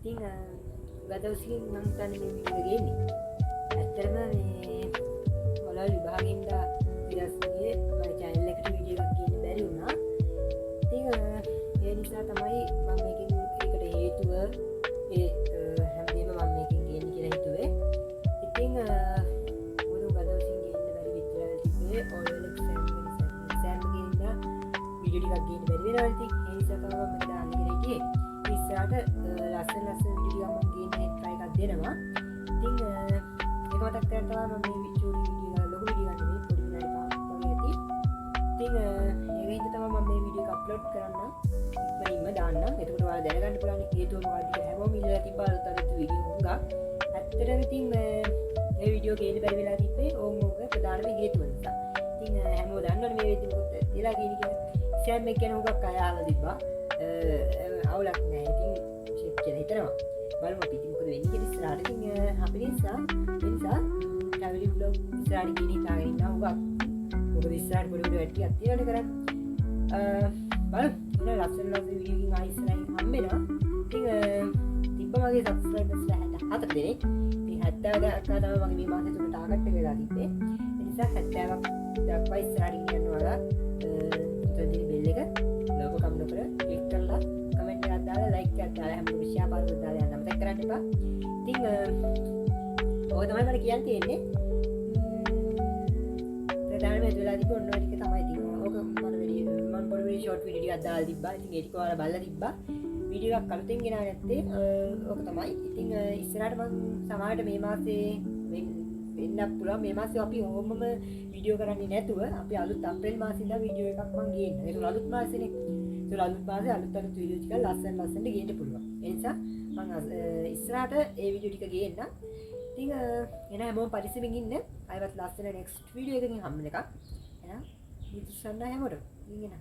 ඉතින් ගදවසින් මං හිතන්නේ මේ වීඩියෝ ගේන්නේ. ඇත්තටම මේ ඔයාලා විභාගෙන්දා ඉරස්ගේ මගේ channel එකට වීඩියෝ එකක් ගේන්න බැරි වුණා. ඉතින් ඒ නිසා තමයි මම මේකෙන් ඒකට හේතුව හැමදේම මම මේකෙන් ගේන්න කියලා හිතුවේ. ඉතින් මොන ගදවසින් ගේන්න බැරි විතරයි තිබ්බේ ඔයාලා exam එකේදී වීඩියෝ ටිකක් ගේන්න බැරි වෙනවා ඉතින් ඒ නිසා තමයි මම මේක දාන්න කියලා හිටියේ. ඉස්සරහට ලස්සන වීඩියෝ එකක් මම ගේන්න try එකක් දෙනවා. ඉතින් ඒක මතක් කරගන්න තමයි මම මේ වීඩියෝ ලොකු වීඩියෝ එකක් නෙවෙයි පොඩි විනාඩි 5ක් වගේ ඇති. ඉතින් ඒක හින්දා තමයි මම මේ වීඩියෝ එක අප්ලෝඩ් කරන්න ඉක්මනින්ම දාන්න. එතකොට ඔයාලා දැනගන්න පුළුවන් හේතුව මොකක්ද කියලා හැමෝම ඉල්ලලා තිබ්බා අලුත් වීඩියෝ හුඟක්. ඇත්තටම ඉතින් මේ වීඩියෝ ගේන්න බැරි වෙලා තිබ්බේ ඕක ප්‍රධානම හේතුව නිසා. ඉතින් හැමෝම දන්නවනේ මේ වෙද්දි මොකද වෙලා කියන්නේ කියලා. සෑම් එක ගැන හුඟක් අය අහලා තිබ්බා. අවුලක් නෑ. ඉතින් ෂෙප් කියලා හිතනවා. බලමු අපි ඉතින් මොකද වෙන්නේ කියලා ඉස්සරහට. ඉතින් අපි නිසා ට්‍රැවලින් බ්ලොග් ඉස්සරහට ගිහින් හිතාගෙන ඉන්නවා හුඟක්. මොකද ඉස්සරහට පොඩි වැඩ ටිකක් තියෙනවනේ කරන්න. බලමු. ඉතින් ලස්සන වීඩියෝ එකකින් ආයෙ ඉස්සරහින් හම්බෙනවා. ඉතින් තිබ්බ මගේ සබ්ස්ක්‍රයිබර්ස්ලා 64 දෙනෙක්. ඉතින් 70 දක්වා තමයි මගේ මේ මාසෙ තුන ටාගට් එක වෙලා තිබ්බේ. ඒ නිසා 70ක් දක්වා ඉස්සරහට ගෙනියන්න ඔයාලා උත්තර බෙල් එක ලොකු කම් නොකර ක්ලික් කරලා කමෙන්ට් එකක් දාලා ලයික් එකක් දාලා හැමෝම ෂෙයා පාරක් දාලා යන්න මතක කරන්න එපා. ඉතින් ඔය තමයි මට කියන්න තියෙන්නේ. ප්‍රධානම හේතුව වෙලා තිබ්බ ඔන්න ඔය ටික තමයි ඉතින්. ඕක මම පොඩි ෂෝට් වීඩියෝ ටිකක් දාලා තිබ්බා. ඉතින් ඒක ඔයාලා බලලා තිබ්බා. වීඩියෝ එකක් අලුතෙන් ගෙනාවේ නැත්තේ ඕක තමයි. ඉතින් ඉස්සරහට මම සමහරට මේ මාසේ වෙන්නත් පුළුවන් මේ මාසේ අපි ඕමම වීඩියෝ කරන්නේ නැතුව අපි අලුත් අප්‍රේල් මාසේ ඉඳන් වීඩියෝ එකක් මම ගේන්න. ඒක අලුත් මාසෙනේ. ඒක අලුත් මාසේ අලුත් වීඩියෝ ටික ලස්සන ගේන්න පුළුවන්. ඒ නිසා මම ඉස්සරහට ඒ වීඩියෝ ටික ගේන්න. ඉතින් එන හැමෝම පරිස්සමින් ඉන්න. අයවත් ලස්සන next වීඩියෝ එකකින් හම්බෙන එකක්. එහෙනම් ඉතින් හැමෝටම ඉන්න.